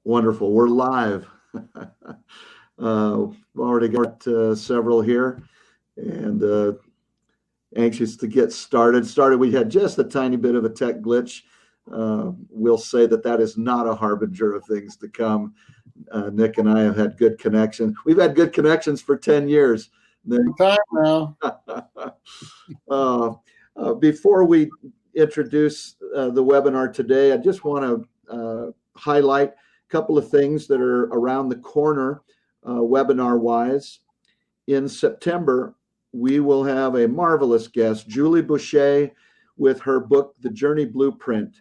Wonderful. We're live. We've already got several here and anxious to get started. We had just a tiny bit of a tech glitch. We'll say that is not a harbinger of things to come. Nick and I have had good connections. We've had good connections for 10 years. Nick. Time now. Before we introduce the webinar today, I just want to highlight a couple of things that are around the corner webinar-wise. In September, we will have a marvelous guest, Julie Boucher, with her book, The Journey Blueprint.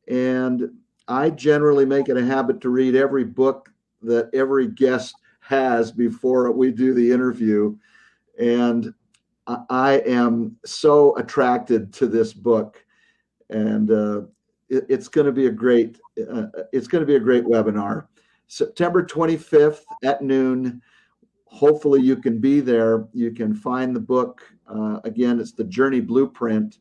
And I generally make it a habit to read every book that every guest has before we do the interview. And I am so attracted to this book, and it's going to be a great webinar. September 25th at noon. Hopefully you can be there. You can find the book. Again, it's The Journey Blueprint.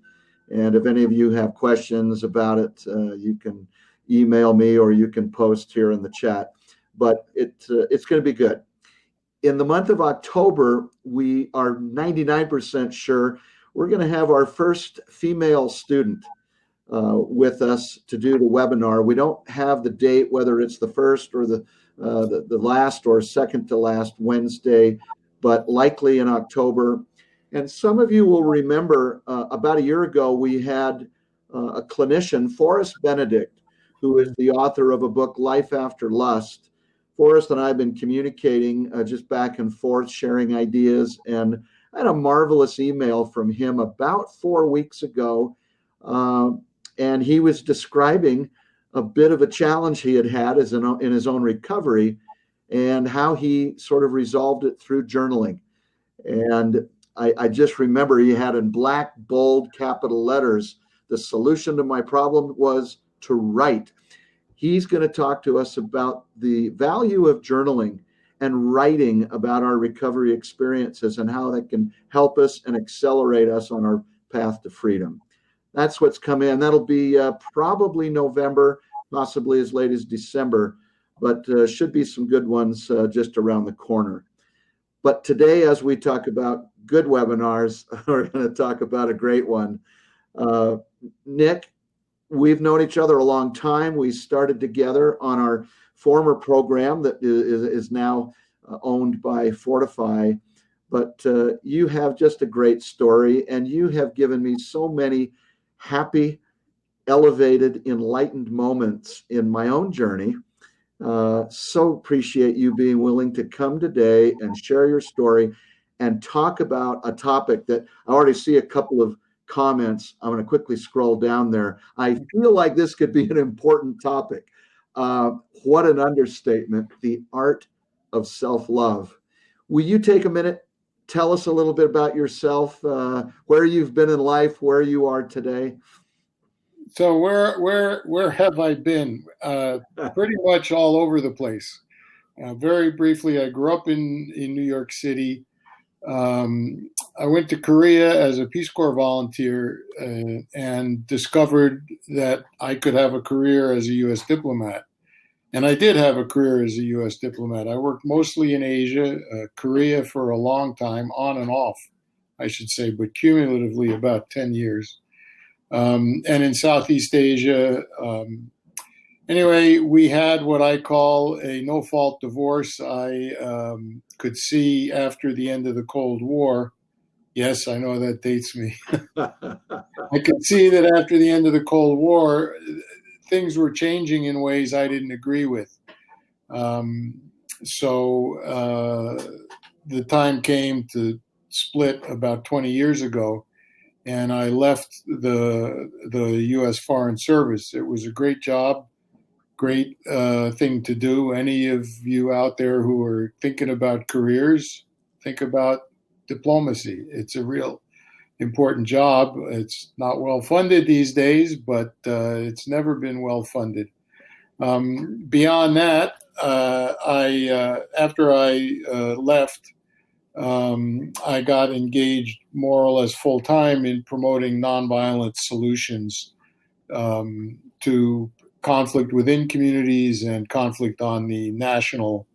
And if any of you have questions about it, you can email me or you can post here in the chat. But it's going to be good. In the month of October, we are 99% sure we're going to have our first female student with us to do the webinar. We don't have the date, whether it's the first or the last or second to last Wednesday, but likely in October. And some of you will remember about a year ago, we had a clinician, Forrest Benedict, who is the author of a book, Life After Lust. Forrest and I have been communicating just back and forth, sharing ideas, and I had a marvelous email from him about 4 weeks ago, and he was describing a bit of a challenge he had in his own recovery and how he sort of resolved it through journaling. And I just remember he had in black, bold, capital letters, the solution to my problem was to write. He's going to talk to us about the value of journaling and writing about our recovery experiences and how that can help us and accelerate us on our path to freedom. That's what's come in. That'll be probably November, possibly as late as December, but should be some good ones just around the corner. But today, as we talk about good webinars, we're going to talk about a great one. Nick, we've known each other a long time. We started together on our former program that is now owned by Fortify. But you have just a great story, and you have given me so many happy, elevated, enlightened moments in my own journey. So appreciate you being willing to come today and share your story and talk about a topic that I already see a couple of comments. I'm going to quickly scroll down there. I feel like this could be an important topic. What an understatement, the art of self-love. Will you take a minute, tell us a little bit about yourself, where you've been in life, where you are today? So where have I been? Pretty much all over the place. Very briefly, I grew up in New York City. I went to Korea as a Peace Corps volunteer and discovered that I could have a career as a U.S. diplomat. And I did have a career as a U.S. diplomat. I worked mostly in Asia, Korea for a long time, on and off, I should say, but cumulatively about 10 years. And in Southeast Asia. Anyway, we had what I call a no-fault divorce. I could see after the end of the Cold War, yes, I know that dates me. I could see that after the end of the Cold War, things were changing in ways I didn't agree with. So the time came to split about 20 years ago, and I left the U.S. Foreign Service. It was a great job. Great thing to do. Any of you out there who are thinking about careers, think about diplomacy. It's a real important job. It's not well funded these days, but it's never been well funded. Beyond that, after I left, I got engaged more or less full time in promoting nonviolent solutions to conflict within communities and conflict on the national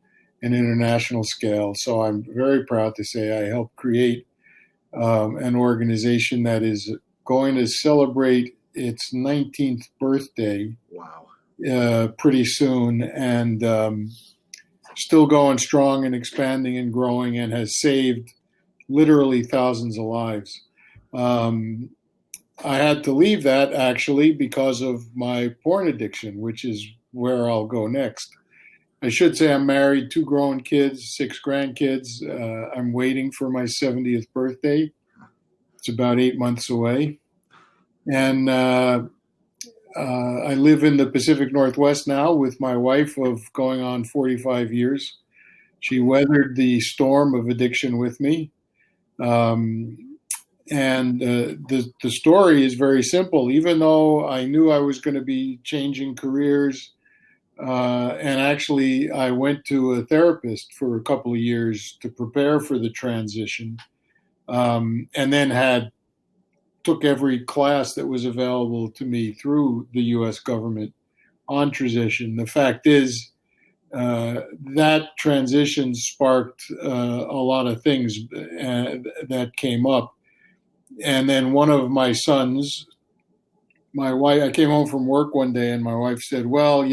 and international scale. So I'm very proud to say I helped create an organization that is going to celebrate its 19th birthday. Wow. Pretty soon, and still going strong and expanding and growing, and has saved literally thousands of lives. I had to leave that actually because of my porn addiction, which is where I'll go next. I should say I'm married, 2 grown kids, 6 grandkids. I'm waiting for my 70th birthday. It's about 8 months away. And I live in the Pacific Northwest now with my wife of going on 45 years. She weathered the storm of addiction with me. And the story is very simple. Even though I knew I was going to be changing careers, and actually I went to a therapist for a couple of years to prepare for the transition, and then took every class that was available to me through the U.S. government on transition. The fact is, that transition sparked a lot of things that came up. And then one of my sons, my wife, I came home from work one day and my wife said, well,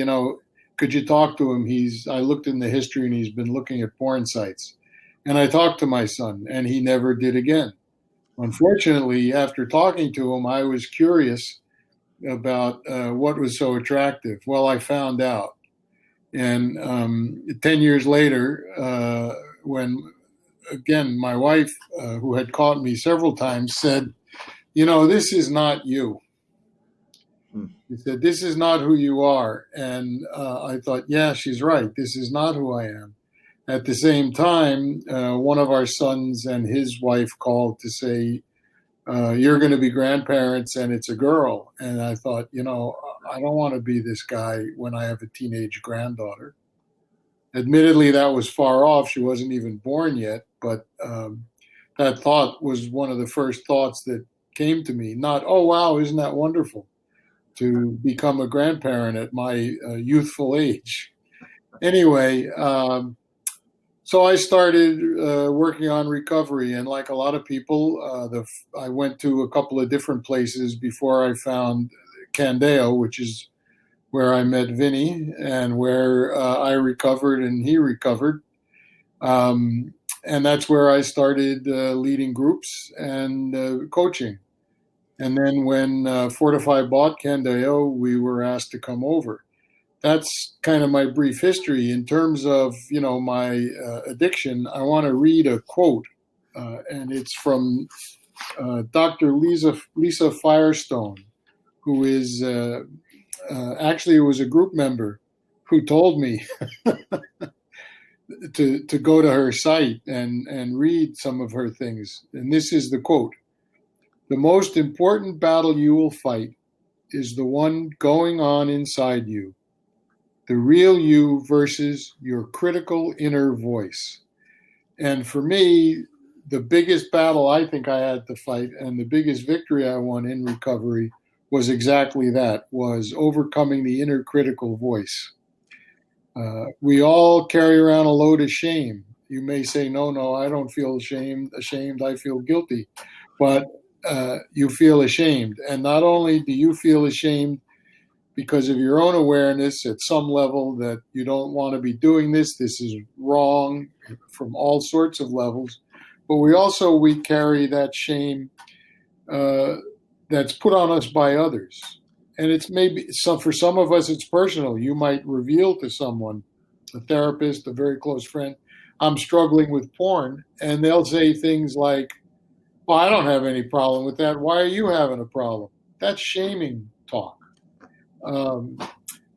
could you talk to him? I looked in the history and he's been looking at porn sites. And I talked to my son and he never did again. Unfortunately, after talking to him, I was curious about what was so attractive. Well, I found out. And 10 years later, when, again, my wife, who had caught me several times, said, this is not you. She said, this is not who you are. And I thought, yeah, she's right. This is not who I am. At the same time, one of our sons and his wife called to say, you're going to be grandparents and it's a girl. And I thought, I don't want to be this guy when I have a teenage granddaughter. Admittedly, that was far off. She wasn't even born yet. But that thought was one of the first thoughts that came to me. Not, oh, wow, isn't that wonderful to become a grandparent at my youthful age. Anyway, so I started working on recovery, and like a lot of people, I went to a couple of different places before I found Candeo, which is where I met Vinny and where I recovered and he recovered. And that's where I started leading groups and coaching. And then when Fortify bought Candeo, we were asked to come over. That's kind of my brief history. In terms of, my addiction, I want to read a quote, and it's from Dr. Lisa Firestone, who is actually was a group member who told me to go to her site and read some of her things. And this is the quote: "The most important battle you will fight is the one going on inside you. The real you versus your critical inner voice." And for me, the biggest battle I think I had to fight and the biggest victory I won in recovery was exactly that, was overcoming the inner critical voice. We all carry around a load of shame. You may say, no, I don't feel ashamed, I feel guilty. But you feel ashamed. And not only do you feel ashamed because of your own awareness at some level that you don't want to be doing this is wrong from all sorts of levels, but we carry that shame that's put on us by others. And it's maybe for some of us, it's personal. You might reveal to someone, a therapist, a very close friend, I'm struggling with porn. And they'll say things like, well, I don't have any problem with that. Why are you having a problem? That's shaming talk. Or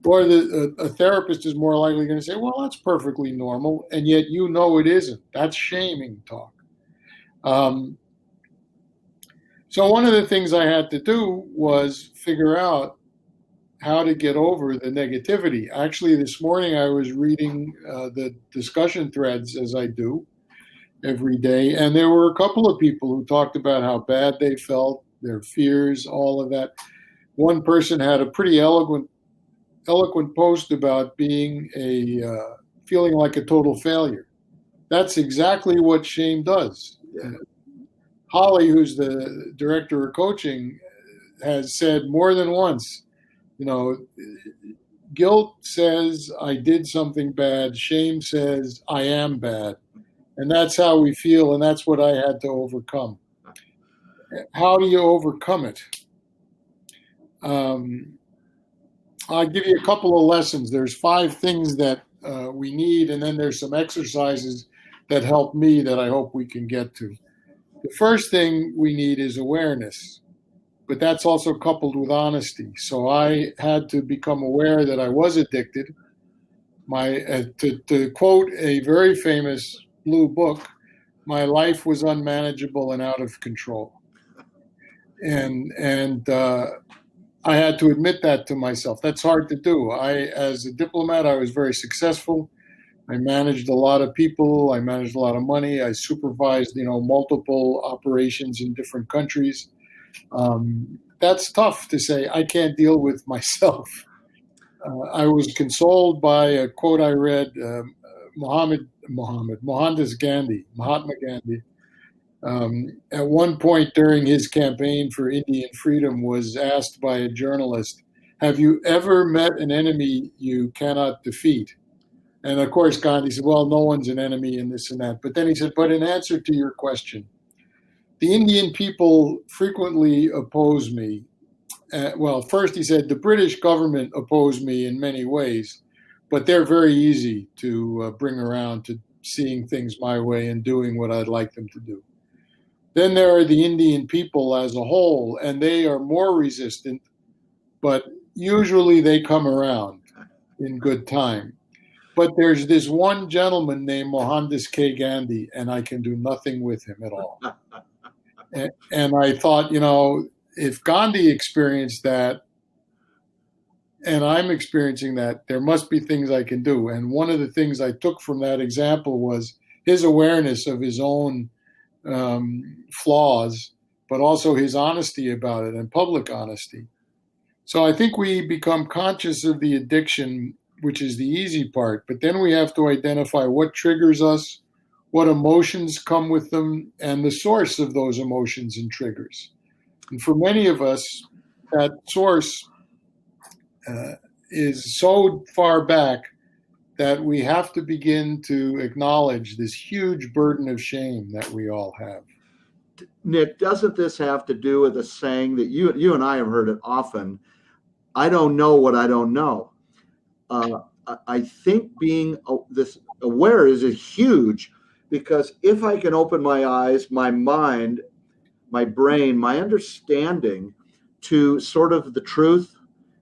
a therapist is more likely going to say, well, that's perfectly normal. And yet it isn't. That's shaming talk. So one of the things I had to do was figure out how to get over the negativity. Actually, this morning I was reading the discussion threads, as I do every day, and there were a couple of people who talked about how bad they felt, their fears, all of that. One person had a pretty eloquent eloquent post about being feeling like a total failure. That's exactly what shame does. Yeah. Holly, who's the director of coaching, has said more than once, you know, guilt says I did something bad. Shame says I am bad. And that's how we feel. And that's what I had to overcome. How do you overcome it? I'll give you a couple of lessons. There's 5 things that we need, and then there's some exercises that help me that I hope we can get to. The first thing we need is awareness, but that's also coupled with honesty. So I had to become aware that I was addicted. To quote a very famous blue book, my life was unmanageable and out of control. And I had to admit that to myself. That's hard to do. As a diplomat, I was very successful. I managed a lot of people. I managed a lot of money. I supervised, multiple operations in different countries. That's tough to say. I can't deal with myself. I was consoled by a quote I read, Mahatma Gandhi. At one point during his campaign for Indian freedom was asked by a journalist, have you ever met an enemy you cannot defeat? And of course, Gandhi said, well, no one's an enemy and this and that. But then he said, but in answer to your question, the Indian people frequently oppose me. First he said, the British government oppose me in many ways, but they're very easy to bring around to seeing things my way and doing what I'd like them to do. Then there are the Indian people as a whole, and they are more resistant, but usually they come around in good time. But there's this one gentleman named Mohandas K. Gandhi, and I can do nothing with him at all. And I thought, if Gandhi experienced that, and I'm experiencing that, there must be things I can do. And one of the things I took from that example was his awareness of his own flaws, but also his honesty about it and public honesty. So I think we become conscious of the addiction, which is the easy part, but then we have to identify what triggers us, what emotions come with them, and the source of those emotions and triggers. And for many of us, that source is so far back that we have to begin to acknowledge this huge burden of shame that we all have. Nick, doesn't this have to do with a saying that you and I have heard it often? I don't know what I don't know. I think being this aware is huge, because if I can open my eyes, my mind, my brain, my understanding to sort of the truth,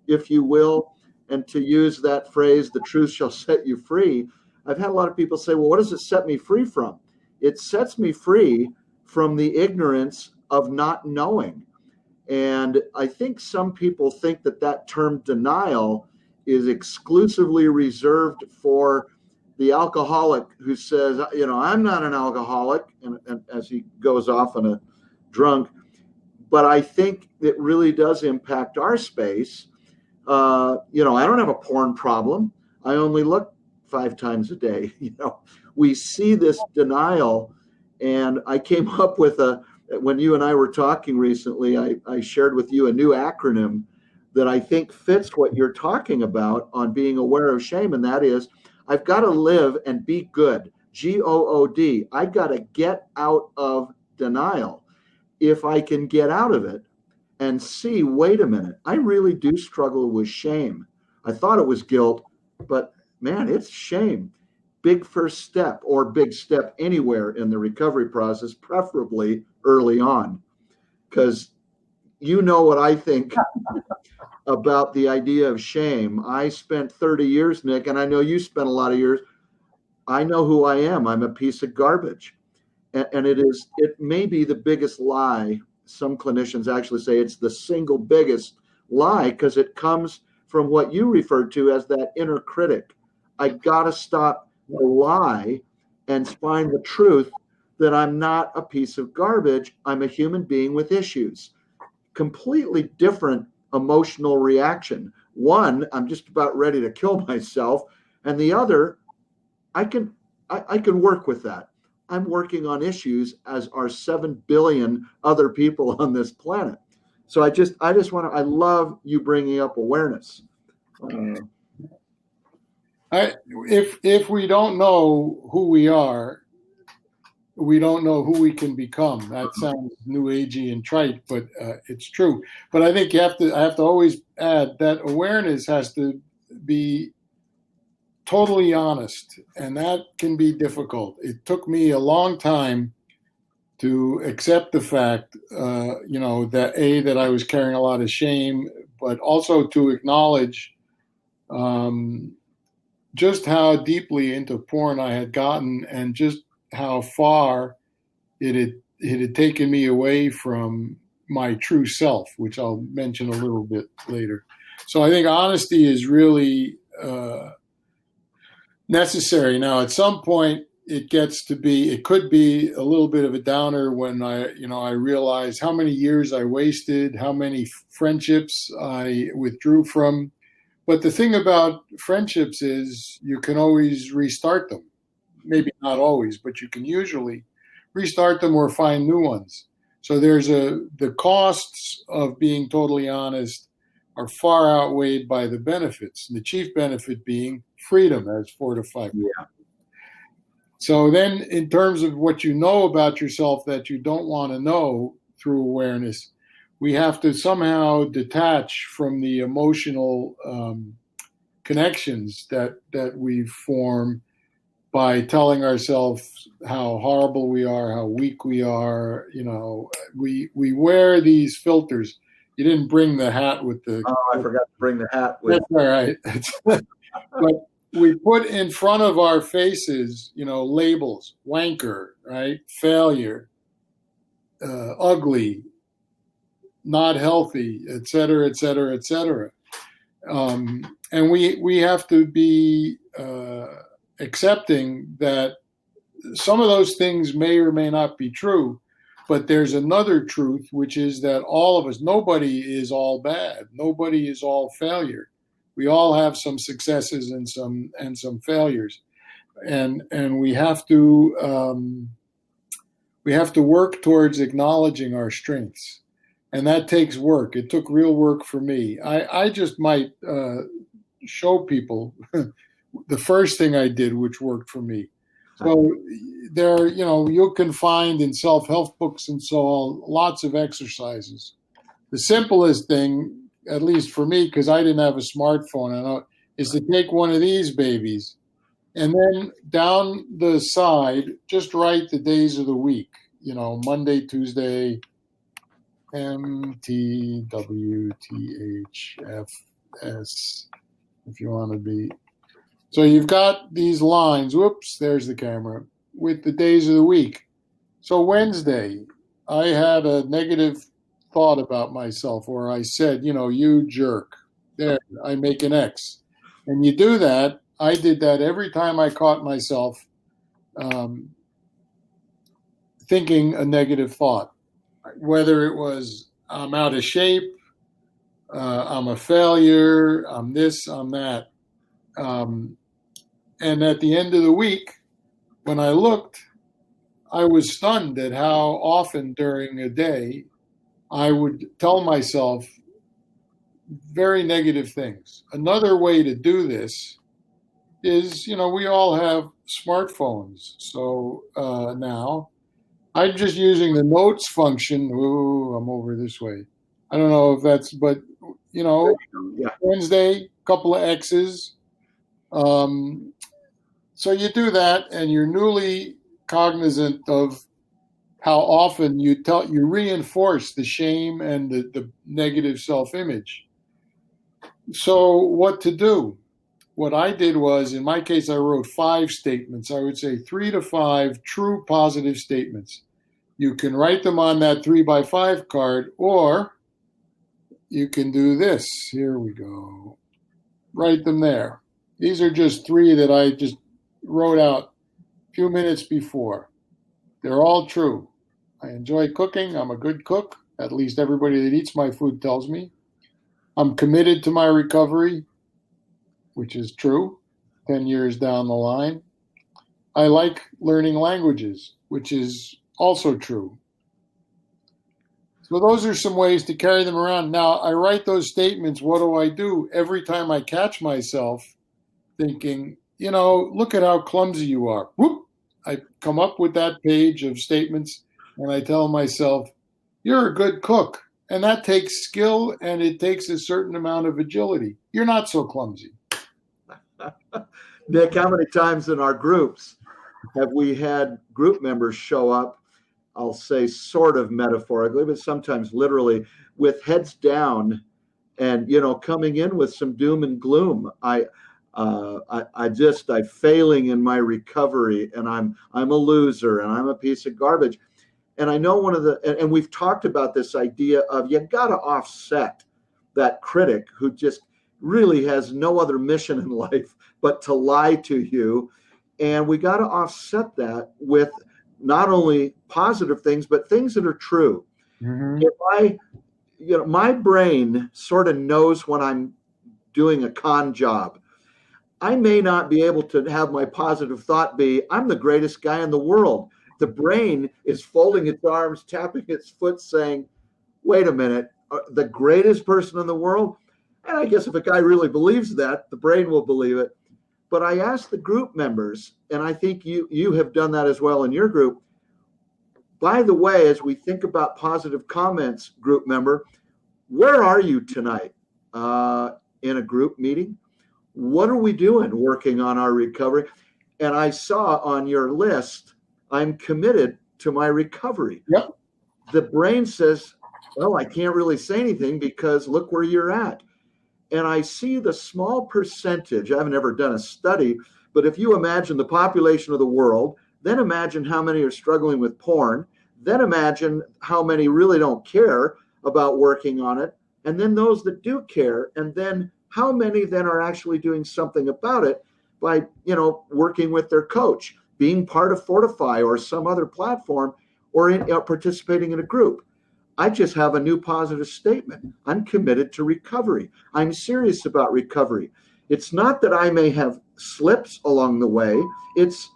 if you will, and to use that phrase, the truth shall set you free. I've had a lot of people say, well, what does it set me free from? It sets me free from the ignorance of not knowing. And I think some people think that term denial is exclusively reserved for the alcoholic who says, I'm not an alcoholic, and as he goes off on a drunk. But I think it really does impact our space. I don't have a porn problem. I only look 5 times a day. We see this denial, and I came up with when you and I were talking recently, I shared with you a new acronym that I think fits what you're talking about on being aware of shame. And that is, I've got to live and be good. GOOD. I got to get out of denial. If I can get out of it and see, wait a minute, I really do struggle with shame. I thought it was guilt, but man, it's shame. Big first step, or big step anywhere in the recovery process, preferably early on. Because what I think about the idea of shame. I spent 30 years, Nick, and I know you spent a lot of years. I know who I am. I'm a piece of garbage. And it may be the biggest lie. Some clinicians actually say it's the single biggest lie, because it comes from what you referred to as that inner critic. I got to stop the lie and find the truth that I'm not a piece of garbage. I'm a human being with issues. Completely different emotional reaction. One, I'm just about ready to kill myself, and the other, I can work with that. I'm working on issues as are 7 billion other people on this planet. So I just want to, I love you bringing up awareness. If we don't know who we are, we don't know who we can become. That sounds new agey and trite, but it's true. But I think I have to always add that awareness has to be totally honest, and that can be difficult. It took me a long time to accept the fact, that I was carrying a lot of shame, but also to acknowledge just how deeply into porn I had gotten, and just how far it had taken me away from my true self, which I'll mention a little bit later. So I think honesty is really necessary. Now, at some point, it could be a little bit of a downer when I realize how many years I wasted, how many friendships I withdrew from. But the thing about friendships is you can always restart them. Maybe not always, but you can usually restart them or find new ones. So the costs of being totally honest are far outweighed by the benefits. And the chief benefit being freedom, as fortified. Yeah. So then, in terms of what you know about yourself that you don't want to know through awareness, we have to somehow detach from the emotional connections that we form by telling ourselves how horrible we are, how weak we are. We wear these filters. You didn't bring the hat with the... Oh, I forgot to bring the hat with... That's all right. But we put in front of our faces, labels: wanker, right? Failure, ugly, not healthy, et cetera, et cetera, et cetera. And we have to be accepting that some of those things may or may not be true, but there's another truth, which is that all of us, nobody is all bad. Nobody is all failure. We all have some successes and some failures. And we have to work towards acknowledging our strengths. And that takes work. It took real work for me. I just might show people the first thing I did, which worked for me. So there, you can find in self-help books and so on, lots of exercises. The simplest thing, at least for me, because I didn't have a smartphone, is to take one of these babies and then down the side, just write the days of the week. Monday, Tuesday, MTWTHFS, if you want to be. So you've got these lines, whoops, there's the camera, with the days of the week. So Wednesday, I had a negative thought about myself, or I said, you jerk. There, I make an X. And you do that. I did that every time I caught myself thinking a negative thought, whether it was I'm out of shape, I'm a failure, I'm this, I'm that. And at the end of the week, when I looked, I was stunned at how often during a day I would tell myself very negative things. Another way to do this is, we all have smartphones. So now I'm just using the notes function. Ooh, I'm over this way. I don't know if that's, but, Yeah. Wednesday, couple of X's. So you do that, and you're newly cognizant of how often you reinforce the shame and the negative self-image. So what to do? What I did was, in my case, I wrote 5 statements. I would say 3 to 5 true positive statements. You can write them on that 3x5 card, or you can do this. Here we go. Write them there. These are just 3 that I just wrote out a few minutes before. They're all true. I enjoy cooking. I'm a good cook. At least everybody that eats my food tells me. I'm committed to my recovery, which is true, 10 years down the line. I like learning languages, which is also true. So those are some ways to carry them around. Now, I write those statements. What do I do? Every time I catch myself thinking, look at how clumsy you are. Whoop! I come up with that page of statements and I tell myself, you're a good cook. And that takes skill and it takes a certain amount of agility. You're not so clumsy. Nick, how many times in our groups have we had group members show up, I'll say sort of metaphorically, but sometimes literally, with heads down and, coming in with some doom and gloom. I'm failing in my recovery and I'm a loser and I'm a piece of garbage. And I know and we've talked about this idea of you got to offset that critic who just really has no other mission in life but to lie to you. And we got to offset that with not only positive things, but things that are true. Mm-hmm. If my brain sort of knows when I'm doing a con job. I may not be able to have my positive thought be, I'm the greatest guy in the world. The brain is folding its arms, tapping its foot, saying, wait a minute, the greatest person in the world? And I guess if a guy really believes that, the brain will believe it. But I asked the group members, and I think you have done that as well in your group. By the way, as we think about positive comments, group member, where are you tonight in a group meeting? What are we doing working on our recovery? And I saw on your list, I'm committed to my recovery. Yep. The brain says, well, I can't really say anything because look where you're at. And I see the small percentage, I haven't ever done a study, but if you imagine the population of the world, then imagine how many are struggling with porn, then imagine how many really don't care about working on it, and then those that do care, and then how many then are actually doing something about it by, working with their coach, being part of Fortify or some other platform, or participating in a group. I just have a new positive statement. I'm committed to recovery. I'm serious about recovery. It's not that I may have slips along the way. It's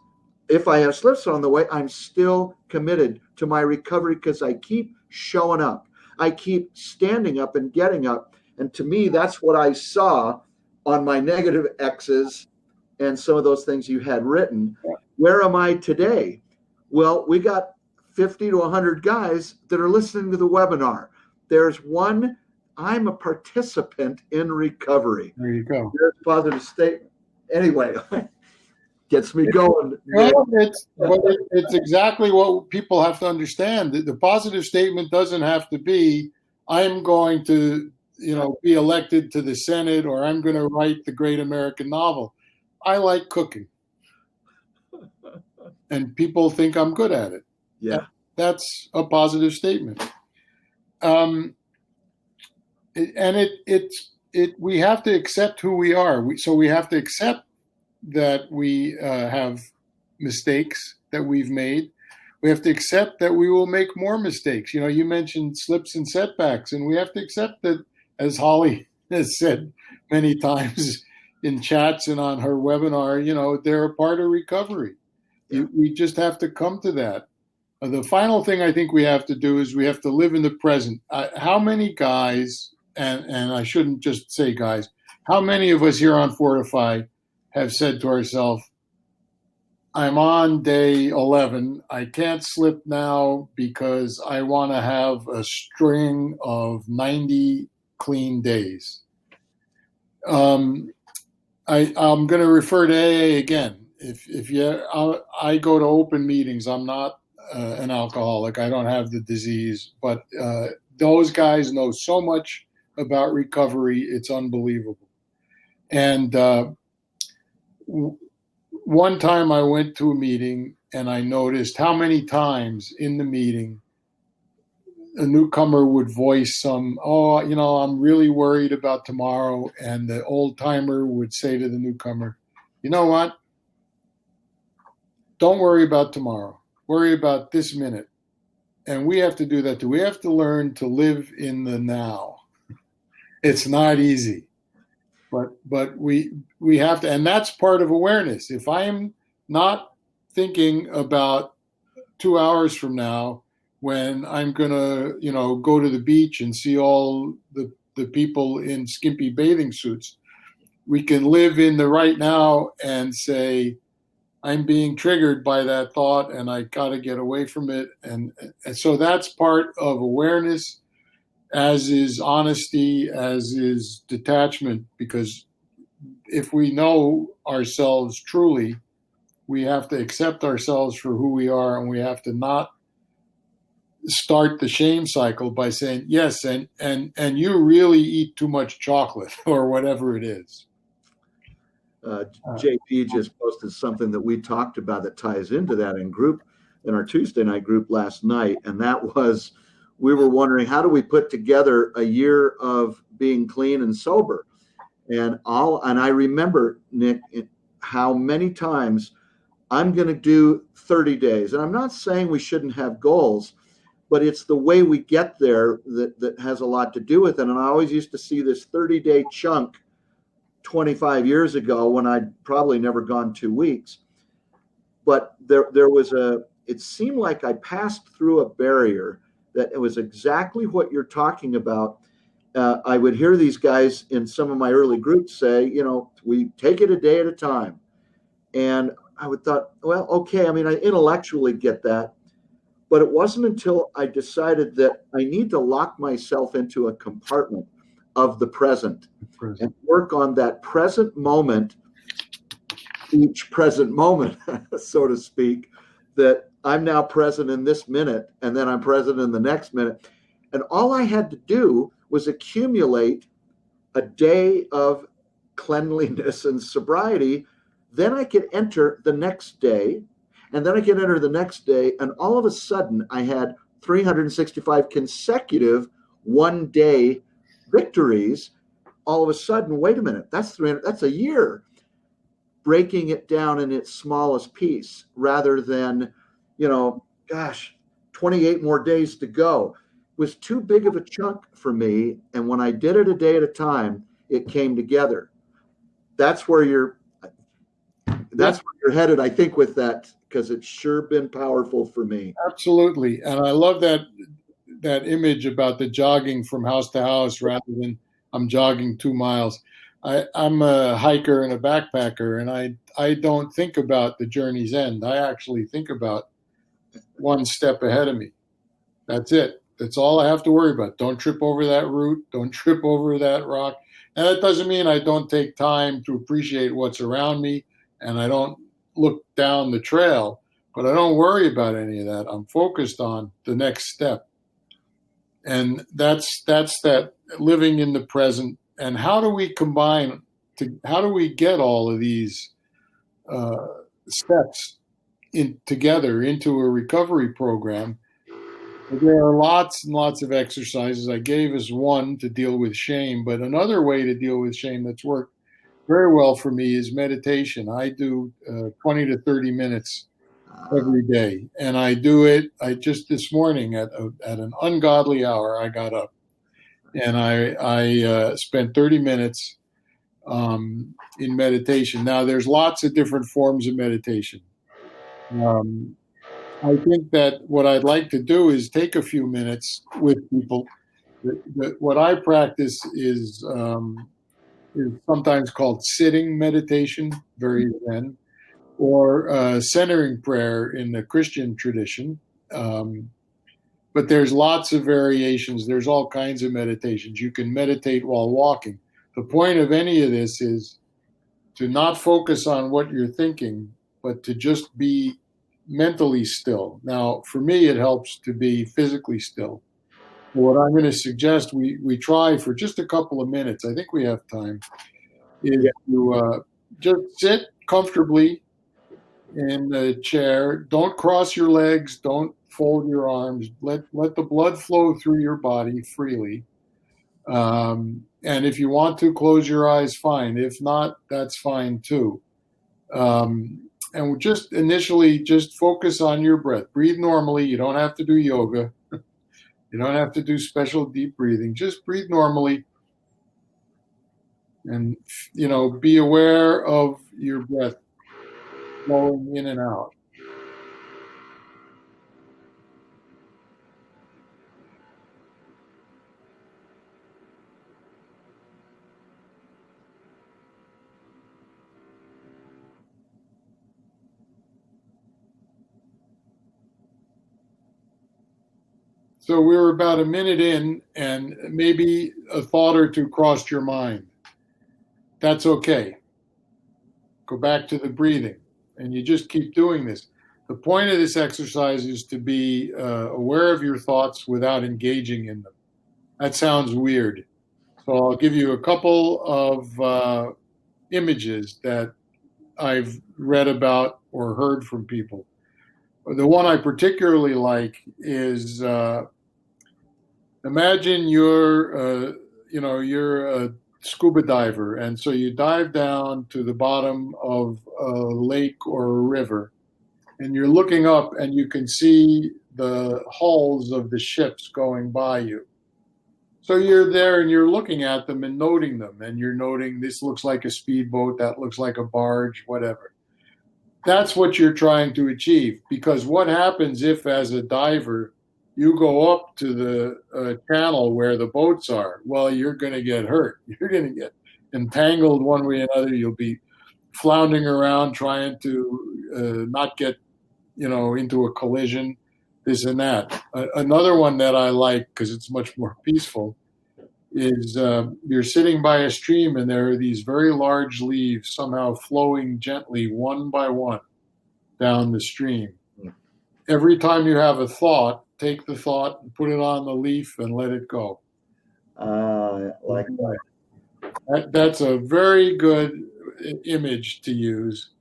if I have slips on the way, I'm still committed to my recovery because I keep showing up. I keep standing up and getting up. And to me, that's what I saw on my negative X's and some of those things you had written. Where am I today? Well, we got 50 to 100 guys that are listening to the webinar. There's one, I'm a participant in recovery. There you go. There's a positive statement. Anyway, gets me going. Well, it's exactly what people have to understand. The positive statement doesn't have to be, I'm going to be elected to the Senate or I'm going to write the great American novel. I like cooking. And people think I'm good at it. Yeah. That's a positive statement. We have to accept who we are. So we have to accept that we have mistakes that we've made. We have to accept that we will make more mistakes. You mentioned slips and setbacks, and we have to accept that, as Holly has said many times in chats and on her webinar, they're a part of recovery. Yeah. We just have to come to that. The final thing I think we have to do is we have to live in the present. How many guys, and I shouldn't just say guys, how many of us here on Fortify have said to ourselves, I'm on day 11. I can't slip now because I want to have a string of 90 clean days. I'm going to refer to AA again. I go to open meetings. I'm not an alcoholic. I don't have the disease, but those guys know so much about recovery. It's unbelievable. And one time I went to a meeting and I noticed how many times in the meeting a newcomer would voice some, I'm really worried about tomorrow. And the old timer would say to the newcomer, you know what? Don't worry about tomorrow. Worry about this minute. And we have to do that too. We have to learn to live in the now. It's not easy, but we have to, and that's part of awareness. If I'm not thinking about 2 hours from now when I'm gonna, go to the beach and see all the people in skimpy bathing suits, we can live in the right now and say, I'm being triggered by that thought and I got to get away from it. And so that's part of awareness, as is honesty, as is detachment, because if we know ourselves truly, we have to accept ourselves for who we are, and we have to not start the shame cycle by saying, yes, and you really eat too much chocolate or whatever it is. JP just posted something that we talked about that ties into that in our Tuesday night group last night. And that was, we were wondering, how do we put together a year of being clean and sober? And I remember, Nick, how many times I'm going to do 30 days. And I'm not saying we shouldn't have goals, but it's the way we get there that has a lot to do with it. And I always used to see this 30-day chunk 25 years ago when I'd probably never gone 2 weeks. But there was it seemed like I passed through a barrier that it was exactly what you're talking about. I would hear these guys in some of my early groups say, we take it a day at a time. And I would thought, well, okay, I mean, I intellectually get that. But it wasn't until I decided that I need to lock myself into a compartment of the present and work on that present moment, each present moment, so to speak, that I'm now present in this minute, and then I'm present in the next minute. And all I had to do was accumulate a day of cleanliness and sobriety. Then I could enter the next day, and then I could enter the next day. And all of a sudden, I had 365 consecutive one-day victories. All of a sudden, wait a minute, that's a year. Breaking it down in its smallest piece rather than, 28 more days to go was too big of a chunk for me. And when I did it a day at a time, it came together. That's where you're headed, I think, with that, because it's sure been powerful for me. Absolutely. And I love that image about the jogging from house to house rather than I'm jogging 2 miles. I'm a hiker and a backpacker, and I don't think about the journey's end. I actually think about one step ahead of me. That's it. That's all I have to worry about. Don't trip over that root. Don't trip over that rock. And that doesn't mean I don't take time to appreciate what's around me and I don't look down the trail, but I don't worry about any of that. I'm focused on the next step. And that's that living in the present. And how do we how do we get all of these steps together into a recovery program? There are lots and lots of exercises. I gave us one to deal with shame, but another way to deal with shame that's worked very well for me is meditation. I do 20 to 30 minutes every day, and I do it. I just this morning at an ungodly hour, I got up and I spent 30 minutes in meditation. Now, there's lots of different forms of meditation. I think that what I'd like to do is take a few minutes with people. What I practice is sometimes called sitting meditation, very Zen, or centering prayer in the Christian tradition. But there's lots of variations. There's all kinds of meditations. You can meditate while walking. The point of any of this is to not focus on what you're thinking, but to just be mentally still. Now, for me, it helps to be physically still. What I'm going to suggest we try for just a couple of minutes, I think we have time, is to just sit comfortably in the chair. Don't cross your legs. Don't fold your arms. Let the blood flow through your body freely. And if you want to close your eyes, fine. If not, that's fine too. And just initially, just focus on your breath. Breathe normally. You don't have to do yoga. You don't have to do special deep breathing. Just breathe normally. And, be aware of your breath flowing in and out. So we're about a minute in, and maybe a thought or two crossed your mind. That's okay. Go back to the breathing, and you just keep doing this. The point of this exercise is to be aware of your thoughts without engaging in them. That sounds weird. So I'll give you a couple of images that I've read about or heard from people. The one I particularly like is imagine you're a scuba diver, and so you dive down to the bottom of a lake or a river, and you're looking up, and you can see the hulls of the ships going by you. So you're there, and you're looking at them and noting them, and you're noting this looks like a speedboat, that looks like a barge, whatever. That's what you're trying to achieve, because what happens if, as a diver, you go up to the channel where the boats are? Well, you're going to get hurt. You're going to get entangled one way or another. You'll be floundering around trying to not get, into a collision, this and that. Another one that I like, because it's much more peaceful, is you're sitting by a stream, and there are these very large leaves somehow flowing gently one by one down the stream. Every time you have a thought, take the thought and put it on the leaf and let it go. Like that. That's a very good image to use.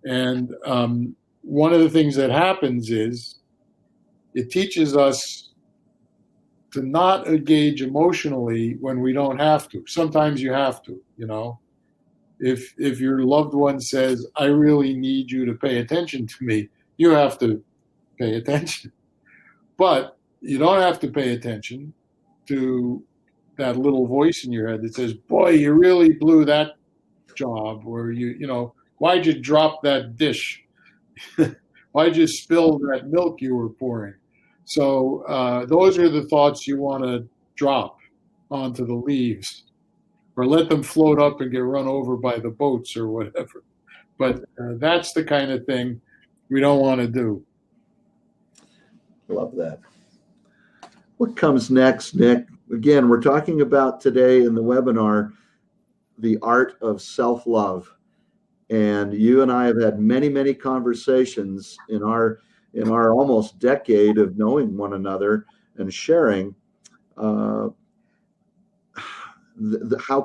And one of the things that happens is it teaches us to not engage emotionally when we don't have to. Sometimes you have to, If your loved one says, I really need you to pay attention to me, you have to pay attention. But you don't have to pay attention to that little voice in your head that says, boy, you really blew that job, or why'd you drop that dish? Why'd you spill that milk you were pouring? So those are the thoughts you want to drop onto the leaves, or let them float up and get run over by the boats or whatever. But that's the kind of thing we don't want to do. Love that. What comes next, Nick? Again, we're talking about today in the webinar, the art of self-love. And you and I have had many, many conversations in our almost decade of knowing one another and sharing how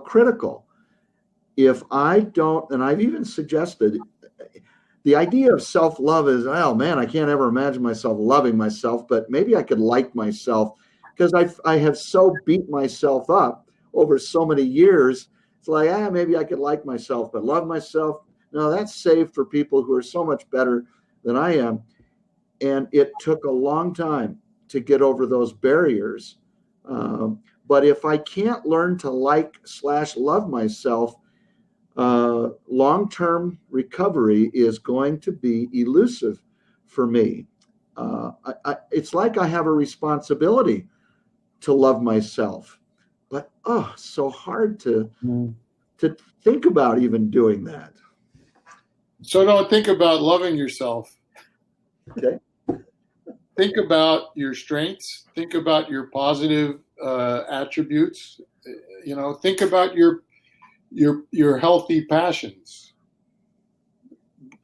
critical. If I don't, and I've even suggested, the idea of self-love is, oh man, I can't ever imagine myself loving myself, but maybe I could like myself, because I have so beat myself up over so many years. It's like, maybe I could like myself, but love myself, no, that's saved for people who are so much better than I am. And it took a long time to get over those barriers. But if I can't learn to like/love myself, long-term recovery is going to be elusive for me. It's like I have a responsibility to love myself, but so hard to think about even doing that. So don't think about loving yourself. Okay. Think about your strengths. Think about your positive attributes. Think about your healthy passions,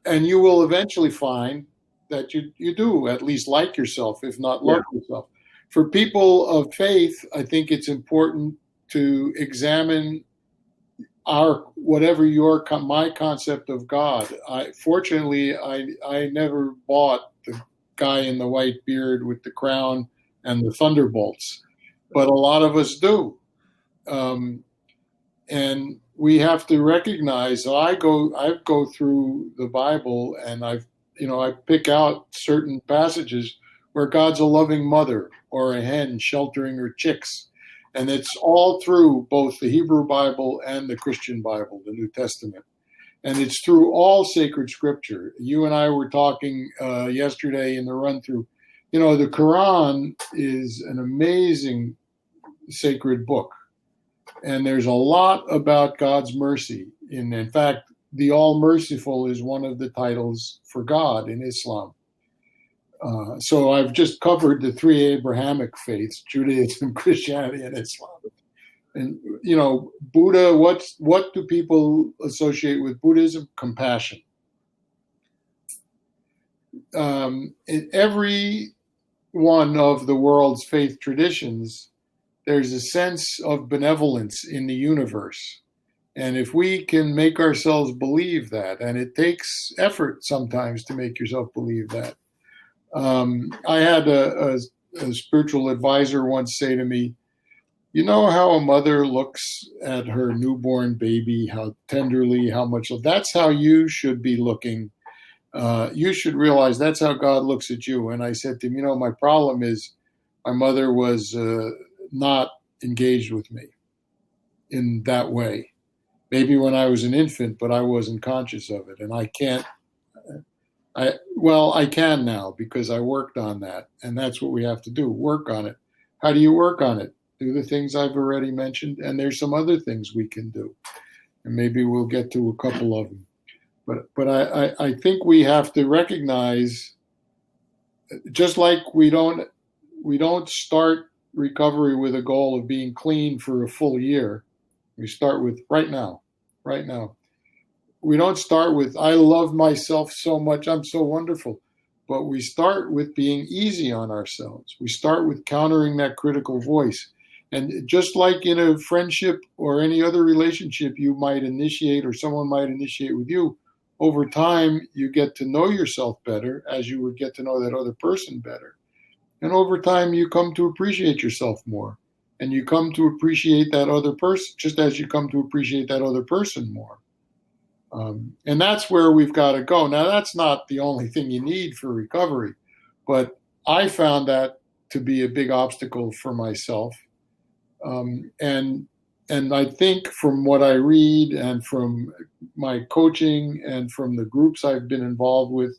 and you will eventually find that you do at least like yourself, if not love yourself. For people of faith, I think it's important to examine my concept of God. Fortunately, I never bought the guy in the white beard with the crown and the thunderbolts, but a lot of us do. And we have to recognize that I go through the Bible, and I pick out certain passages where God's a loving mother or a hen sheltering her chicks. And it's all through both the Hebrew Bible and the Christian Bible, the New Testament. And it's through all sacred scripture. You and I were talking yesterday in the run-through. You know, the Quran is an amazing sacred book. And there's a lot about God's mercy. In fact, the All-Merciful is one of the titles for God in Islam. So I've just covered the three Abrahamic faiths, Judaism, Christianity, and Islam. And, you know, Buddha, what do people associate with Buddhism? Compassion. In every one of the world's faith traditions, there's a sense of benevolence in the universe. And if we can make ourselves believe that, and it takes effort sometimes to make yourself believe that. I had a spiritual advisor once say to me, you know how a mother looks at her newborn baby, how tenderly, how much, that's how you should be looking. You should realize that's how God looks at you. And I said to him, you know, my problem is my mother was not engaged with me in that way. Maybe when I was an infant, but I wasn't conscious of it. And I can now because I worked on that. And that's what we have to do, work on it. How do you work on it? Do the things I've already mentioned. And there's some other things we can do. And maybe we'll get to a couple of them. But I think we have to recognize, just like we don't start recovery with a goal of being clean for a full year. We start with right now. We don't start with, I love myself so much, I'm so wonderful. But we start with being easy on ourselves. We start with countering that critical voice. And just like in a friendship or any other relationship you might initiate or someone might initiate with you, over time you get to know yourself better as you would get to know that other person better. And over time you come to appreciate yourself more. And you come to appreciate that other person, just as you come to appreciate that other person more. And that's where we've got to go. Now, that's not the only thing you need for recovery, but I found that to be a big obstacle for myself. And I think from what I read and from my coaching and from the groups I've been involved with,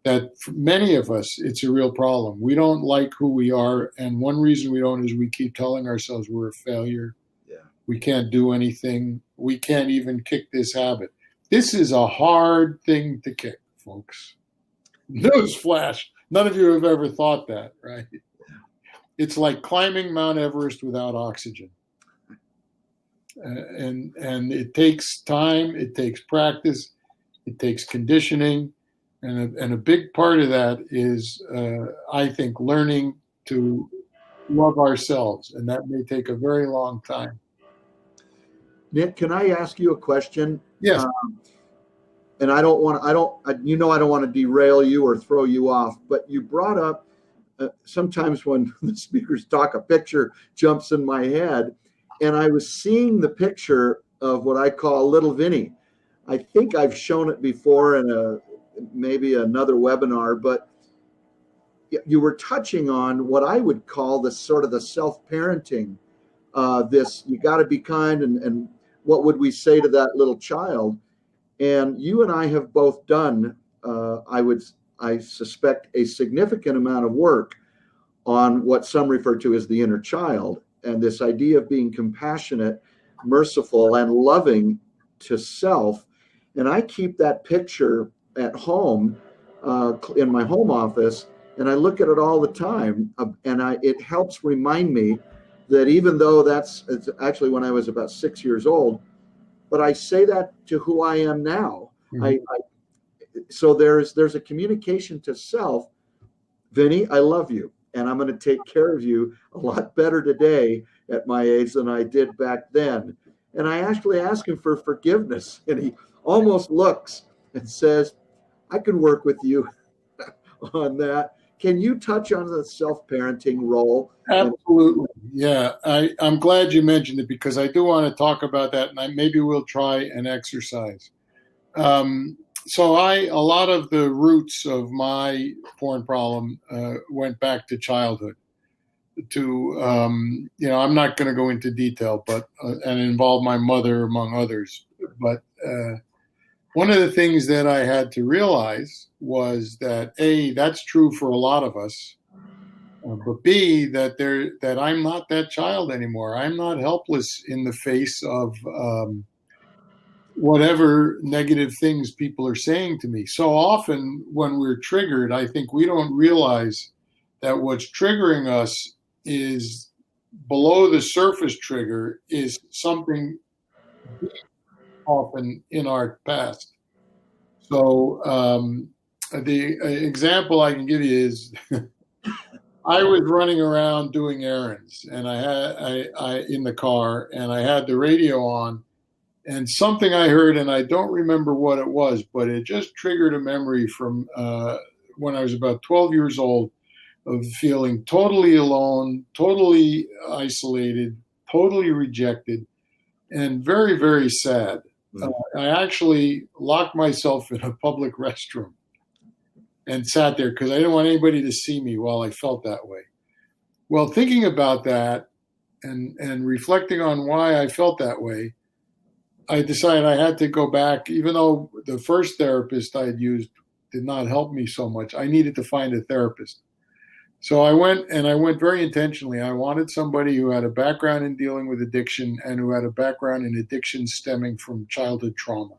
that for many of us, it's a real problem. We don't like who we are. And one reason we don't is we keep telling ourselves we're a failure. Yeah. We can't do anything. We can't even kick this habit. This is a hard thing to kick, folks. Newsflash. None of you have ever thought that, right? It's like climbing Mount Everest without oxygen. And it takes time. It takes practice. It takes conditioning. And a big part of that is, I think, learning to love ourselves. And that may take a very long time. Nick, can I ask you a question? Yes. And I don't want to derail you or throw you off, but you brought up sometimes when the speakers talk, a picture jumps in my head. And I was seeing the picture of what I call Little Vinny. I think I've shown it before in maybe another webinar, but you were touching on what I would call the sort of the self-parenting, this, you got to be kind, and what would we say to that little child? And you and I have both done, I suspect, a significant amount of work on what some refer to as the inner child, and this idea of being compassionate, merciful, and loving to self. And I keep that picture at home, in my home office, and I look at it all the time. And it helps remind me that even though it's actually when I was about 6 years old, but I say that to who I am now. Mm-hmm. So there's a communication to self. Vinny, I love you, and I'm going to take care of you a lot better today at my age than I did back then. And I actually ask him for forgiveness, and he almost looks and says, I can work with you on that. Can you touch on the self-parenting role? Absolutely. Yeah, I'm glad you mentioned it, because I do want to talk about that, and maybe we'll try an exercise. So a lot of the roots of my porn problem went back to childhood. I'm not going to go into detail, but and involve my mother among others. But one of the things that I had to realize was that A, that's true for a lot of us, but B, that I'm not that child anymore. I'm not helpless in the face of whatever negative things people are saying to me. So often when we're triggered, I think we don't realize that what's triggering us is below the surface trigger is something often in our past. So the example I can give you is I was running around doing errands, and I in the car, and I had the radio on, and something I heard, and I don't remember what it was, but it just triggered a memory from when I was about 12 years old of feeling totally alone, totally isolated, totally rejected, and very, very sad. I actually locked myself in a public restroom and sat there because I didn't want anybody to see me while I felt that way. Well, thinking about that and reflecting on why I felt that way, I decided I had to go back, even though the first therapist I had used did not help me so much. I needed to find a therapist. So I went very intentionally. I wanted somebody who had a background in dealing with addiction and who had a background in addiction stemming from childhood trauma.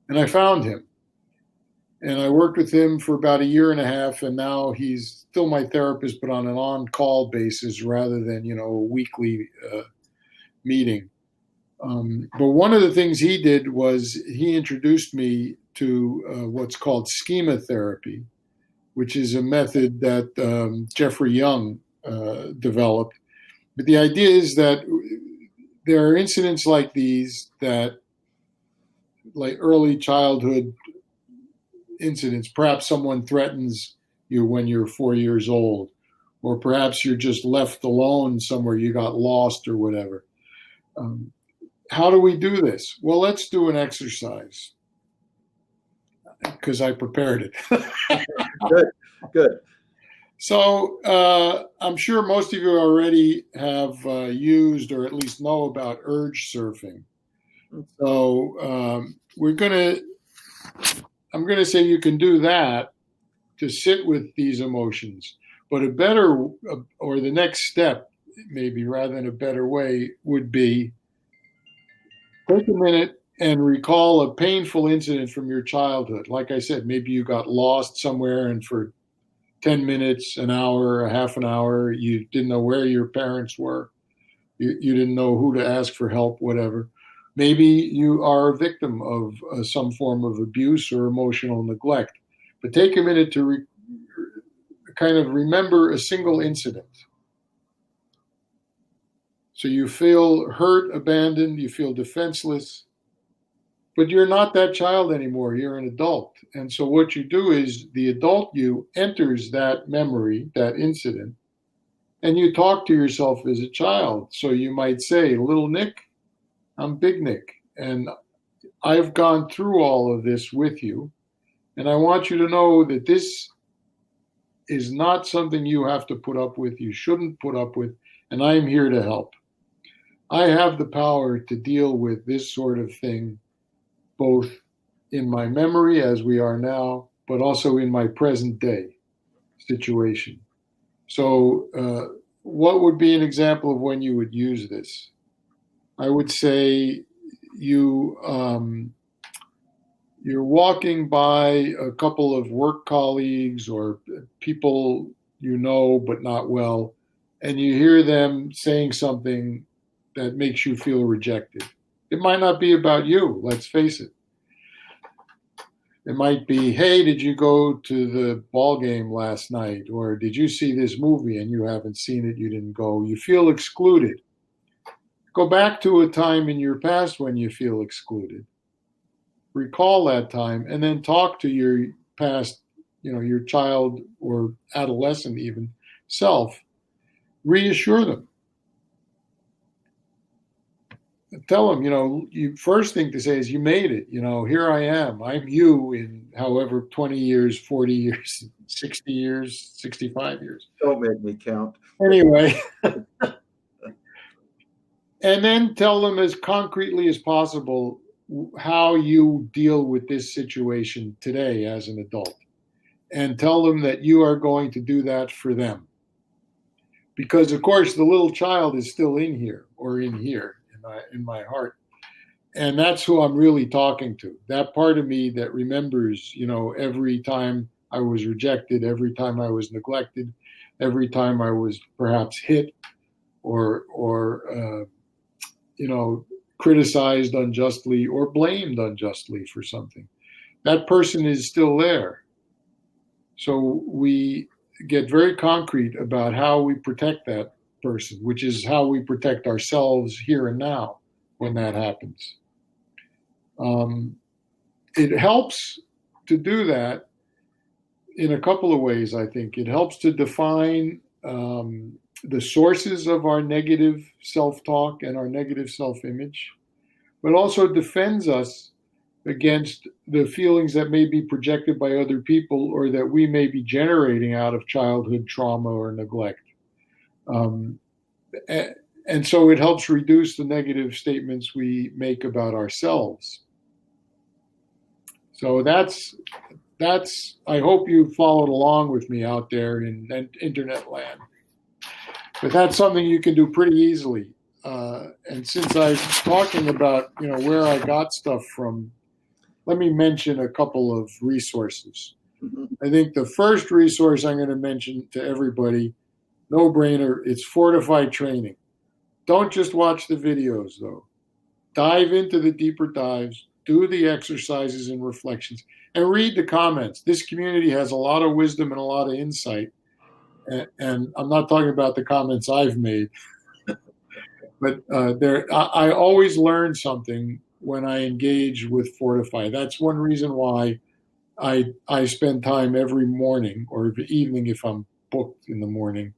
And I found him. And I worked with him for about a year and a half, and now he's still my therapist, but on an on-call basis rather than, a weekly meeting. But one of the things he did was he introduced me to what's called Schema Therapy, which is a method that Jeffrey Young developed. But the idea is that there are incidents like these that, like early childhood incidents, perhaps someone threatens you when you're 4 years old, or perhaps you're just left alone somewhere, you got lost or whatever. How do we do this? Well, let's do an exercise because I prepared it. Good. So I'm sure most of you already have used or at least know about urge surfing. So I'm going to say you can do that to sit with these emotions. But the next step, maybe rather than a better way, would be take a minute and recall a painful incident from your childhood. Like I said, maybe you got lost somewhere and for 10 minutes, an hour, a half an hour, you didn't know where your parents were. You didn't know who to ask for help, whatever. Maybe you are a victim of some form of abuse or emotional neglect. But take a minute to kind of remember a single incident. So you feel hurt, abandoned, you feel defenseless, but you're not that child anymore. You're an adult. And so what you do is the adult you enters that memory, that incident, and you talk to yourself as a child. So you might say, little Nick, I'm big Nick, and I've gone through all of this with you. And I want you to know that this is not something you have to put up with, you shouldn't put up with, and I'm here to help. I have the power to deal with this sort of thing, both in my memory as we are now, but also in my present day situation. So what would be an example of when you would use this? I would say you're walking by a couple of work colleagues or people you know but not well, and you hear them saying something that makes you feel rejected. It might not be about you, let's face it. It might be, hey, did you go to the ball game last night? Or did you see this movie and you haven't seen it, you didn't go. You feel excluded. Go back to a time in your past when you feel excluded. Recall that time and then talk to your past, your child or adolescent even self. Reassure them tell them, you first thing to say is, you made it. Here I am. I'm you in however 20 years, 40 years, 60 years, 65 years. Don't make me count. Anyway, and then tell them as concretely as possible how you deal with this situation today as an adult. And tell them that you are going to do that for them. Because, of course, the little child is still in here, or in here, in my heart. And that's who I'm really talking to. That part of me that remembers, every time I was rejected, every time I was neglected, every time I was perhaps hit or criticized unjustly or blamed unjustly for something. That person is still there. So we get very concrete about how we protect that person, which is how we protect ourselves here and now when that happens. It helps to do that in a couple of ways, I think. It helps to define the sources of our negative self-talk and our negative self-image, but also defends us against the feelings that may be projected by other people or that we may be generating out of childhood trauma or neglect. And so it helps reduce the negative statements we make about ourselves. So that's I hope you followed along with me out there in internet land. But that's something you can do pretty easily. And since I was talking about, where I got stuff from, let me mention a couple of resources. Mm-hmm. I think the first resource I'm going to mention to everybody, no brainer, it's Fortify Training. Don't just watch the videos, though. Dive into the deeper dives, do the exercises and reflections, and read the comments. This community has a lot of wisdom and a lot of insight. And I'm not talking about the comments I've made, but I always learn something when I engage with Fortify. That's one reason why I spend time every morning or evening, if I'm booked in the morning,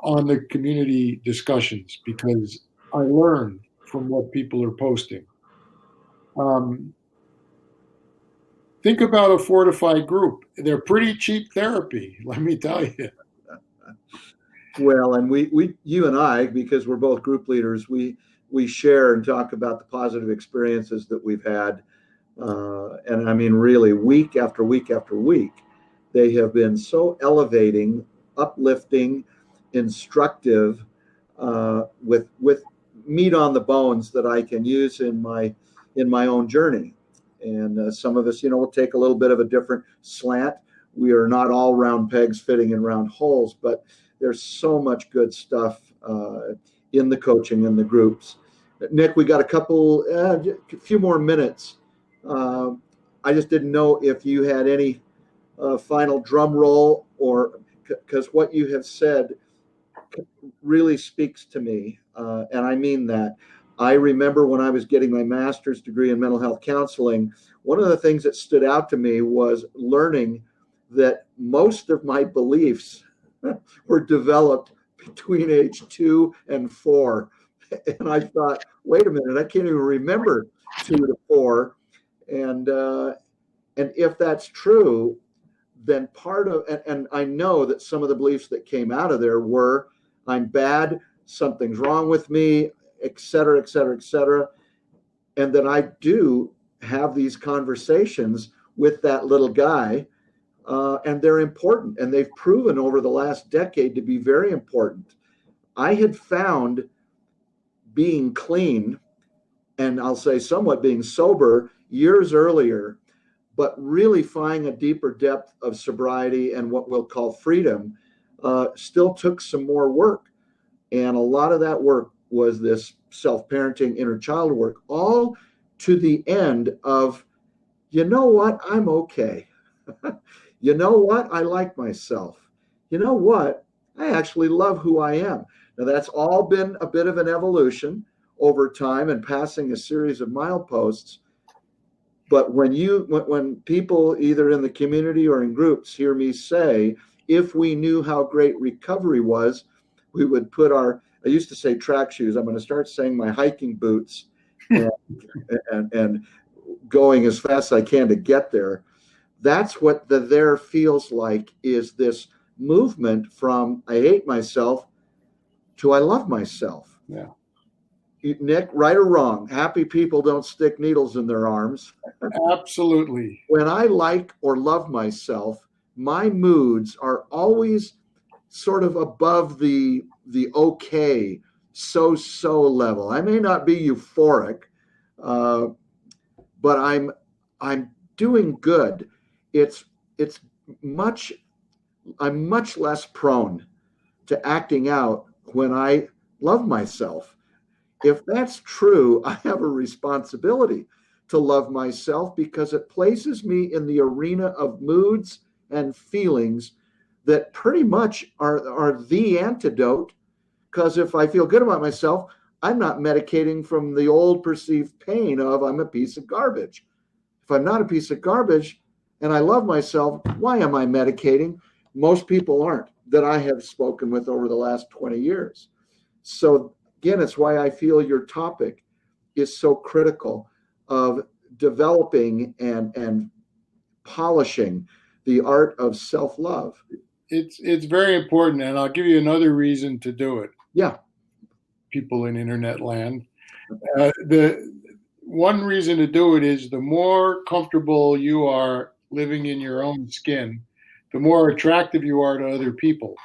on the community discussions, because I learn from what people are posting. Think about a Fortify group. They're pretty cheap therapy, let me tell you. Well, and we you and I, because we're both group leaders, we share and talk about the positive experiences that we've had. And I mean, really, week after week after week, they have been so elevating, uplifting, instructive, with meat on the bones that I can use in my own journey. And some of us, will take a little bit of a different slant. We are not all round pegs fitting in round holes, but there's so much good stuff in the coaching and the groups. Nick, we got a few more minutes. I just didn't know if you had any final drum roll, or because what you have said really speaks to me, and I mean that. I remember when I was getting my master's degree in mental health counseling, one of the things that stood out to me was learning that most of my beliefs were developed between age 2 and 4. And I thought, wait a minute, I can't even remember 2 to 4. And if that's true, then part of, and I know that some of the beliefs that came out of there were, I'm bad, something's wrong with me, et cetera, et cetera, et cetera. And then I do have these conversations with that little guy, and they're important, and they've proven over the last decade to be very important. I had found being clean, and I'll say somewhat being sober, years earlier, but really finding a deeper depth of sobriety and what we'll call freedom still took some more work. And a lot of that work was this self-parenting, inner child work, all to the end of, you know what, I'm okay. You know what, I like myself. You know what, I actually love who I am. Now, that's all been a bit of an evolution over time and passing a series of mileposts. But when people either in the community or in groups hear me say, if we knew how great recovery was, we would put our I used to say track shoes. I'm going to start saying my hiking boots, and, and going as fast as I can to get there. That's what the there feels like, is this movement from I hate myself to I love myself. Yeah. Nick, right or wrong, happy people don't stick needles in their arms. Absolutely. When I like or love myself, my moods are always sort of above the okay, so level. I may not be euphoric, uh, but I'm doing good. It's much I'm much less prone to acting out when I love myself. If that's true, I have a responsibility to love myself, because it places me in the arena of moods and feelings that pretty much are the antidote. Because if I feel good about myself, I'm not medicating from the old perceived pain of I'm a piece of garbage. If I'm not a piece of garbage and I love myself, why am I medicating? Most people aren't, that I have spoken with over the last 20 years. So again, it's why I feel your topic is so critical of developing and polishing the art of self-love. It's very important, and I'll give you another reason to do it. Yeah. People in internet land. The one reason to do it is the more comfortable you are living in your own skin, the more attractive you are to other people.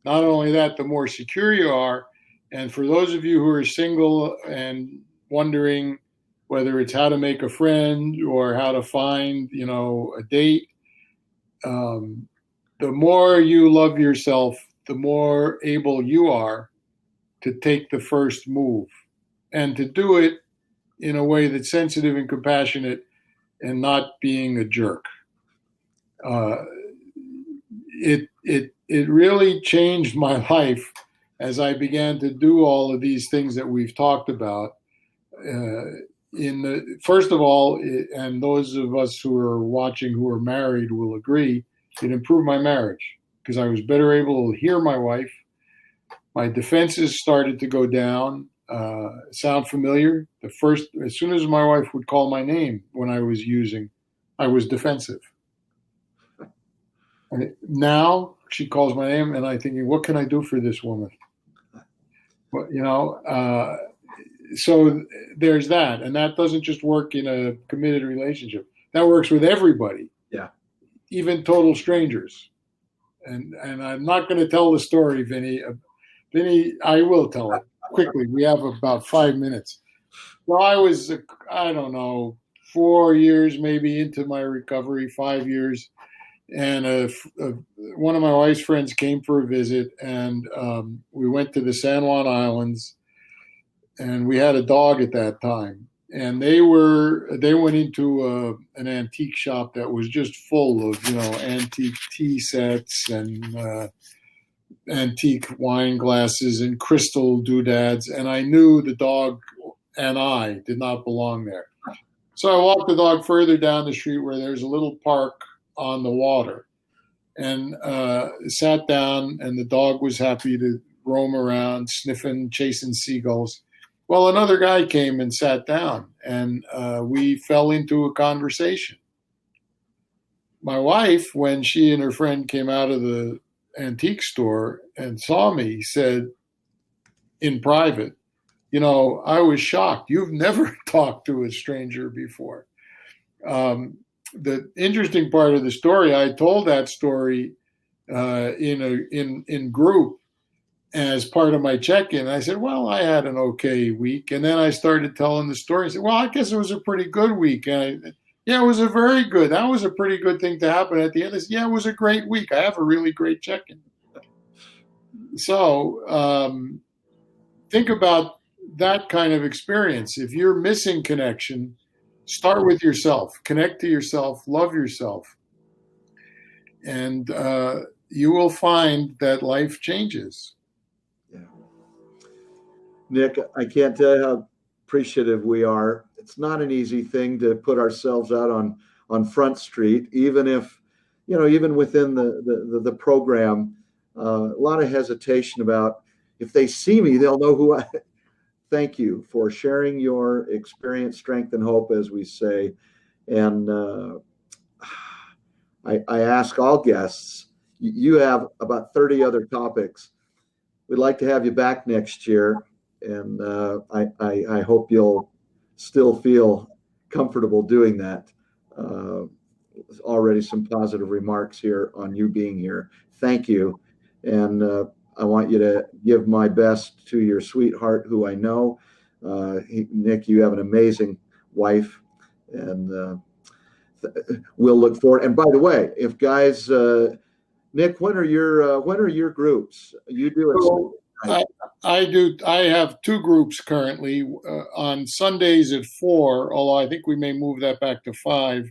Not only that, the more secure you are. And for those of you who are single and wondering whether it's how to make a friend or how to find, a date, the more you love yourself, the more able you are to take the first move and to do it in a way that's sensitive and compassionate and not being a jerk. It really changed my life as I began to do all of these things that we've talked about. First of all, and those of us who are watching who are married will agree, it improved my marriage because I was better able to hear my wife. My defenses started to go down. Sound familiar? As soon as my wife would call my name when I was using, I was defensive. And now she calls my name, and I'm thinking, what can I do for this woman? Well, so there's that, and that doesn't just work in a committed relationship. That works with everybody. Yeah, even total strangers. And I'm not going to tell the story, Vinny. Vinny, I will tell it quickly. We have about 5 minutes. Well, I was, I don't know, 4 years maybe into my recovery, 5 years. And one of my wife's friends came for a visit, and we went to the San Juan Islands, and we had a dog at that time. And they went into an antique shop that was just full of, antique tea sets and antique wine glasses and crystal doodads. And I knew the dog and I did not belong there. So I walked the dog further down the street where there's a little park on the water, and sat down, and the dog was happy to roam around, sniffing, chasing seagulls. Well, another guy came and sat down, and we fell into a conversation. My wife, when she and her friend came out of the antique store and saw me, said in private, I was shocked. You've never talked to a stranger before. The interesting part of the story, I told that story in group as part of my check-in. I said, well, I had an okay week. And then I started telling the story. I said, well, I guess it was a pretty good week. And it was a very good. That was a pretty good thing to happen at the end. I said, it was a great week. I have a really great check-in. So think about that kind of experience. If you're missing connection, start with yourself, connect to yourself, love yourself, and you will find that life changes. Yeah. Nick, I can't tell you how appreciative we are. It's not an easy thing to put ourselves out on Front Street, even if, even within the program, a lot of hesitation about, if they see me, they'll know who I. Thank you for sharing your experience, strength, and hope, as we say. And I ask all guests. You have about 30 other topics. We'd like to have you back next year, and I hope you'll still feel comfortable doing that. Already some positive remarks here on you being here. Thank you. And I want you to give my best to your sweetheart, who I know. Nick, you have an amazing wife, and we'll look forward. And by the way, if guys, Nick, when are your groups? You do it. So I do. I have two groups currently on Sundays at 4. Although I think we may move that back to 5.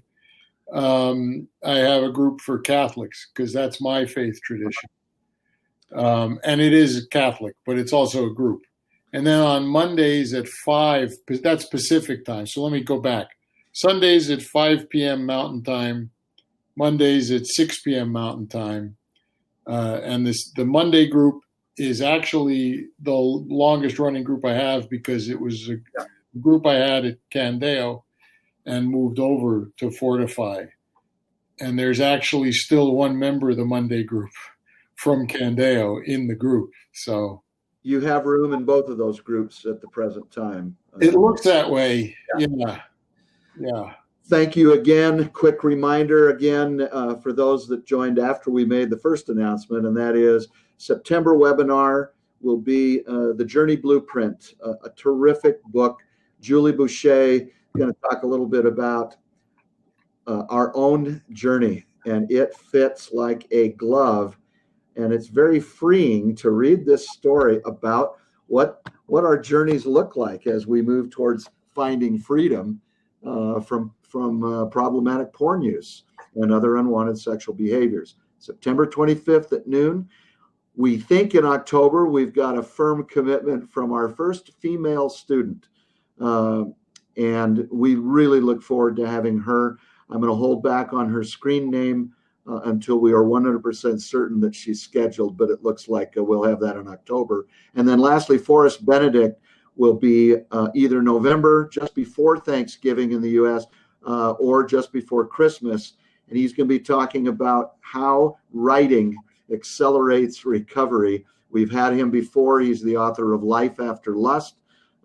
I have a group for Catholics because that's my faith tradition, and it is Catholic, but it's also a group. And then on Mondays at 5, that's Pacific time. So let me go back. Sundays at 5 p.m. Mountain Time, Mondays at 6 p.m. Mountain Time, and the Monday group is actually the longest running group I have because it was a group I had at Candeo and moved over to Fortify. And there's actually still one member of the Monday group from Candeo in the group. So you have room in both of those groups at the present time. It looks that way. Yeah. Thank you again. Quick reminder again for those that joined after we made the first announcement, and that is September webinar will be The Journey Blueprint, a terrific book. Julie Boucher is going to talk a little bit about our own journey, and it fits like a glove. And it's very freeing to read this story about what our journeys look like as we move towards finding freedom from problematic porn use and other unwanted sexual behaviors. September 25th at noon. We think in October we've got a firm commitment from our first female student, and we really look forward to having her. I'm going to hold back on her screen name until we are 100% certain that she's scheduled, but it looks like we'll have that in October. And then lastly, Forrest Benedict will be either November, just before Thanksgiving in the U.S., or just before Christmas. And he's going to be talking about how writing accelerates recovery. We've had him before. He's the author of Life After Lust,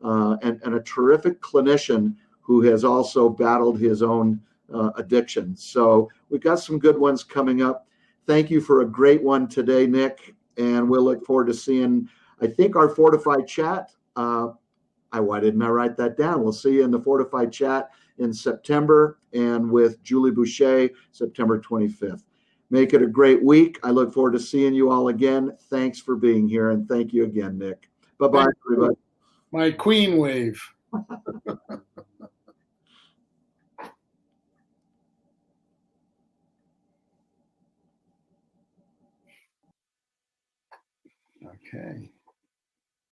and a terrific clinician who has also battled his own addiction. So we've got some good ones coming up. Thank you for a great one today, Nick. And we'll look forward to seeing, I think, our Fortified chat. Why didn't I write that down? We'll see you in the Fortified chat in September, and with Julie Boucher, September 25th. Make it a great week. I look forward to seeing you all again. Thanks for being here. And thank you again, Nick. Bye-bye, everybody. My queen wave. Okay.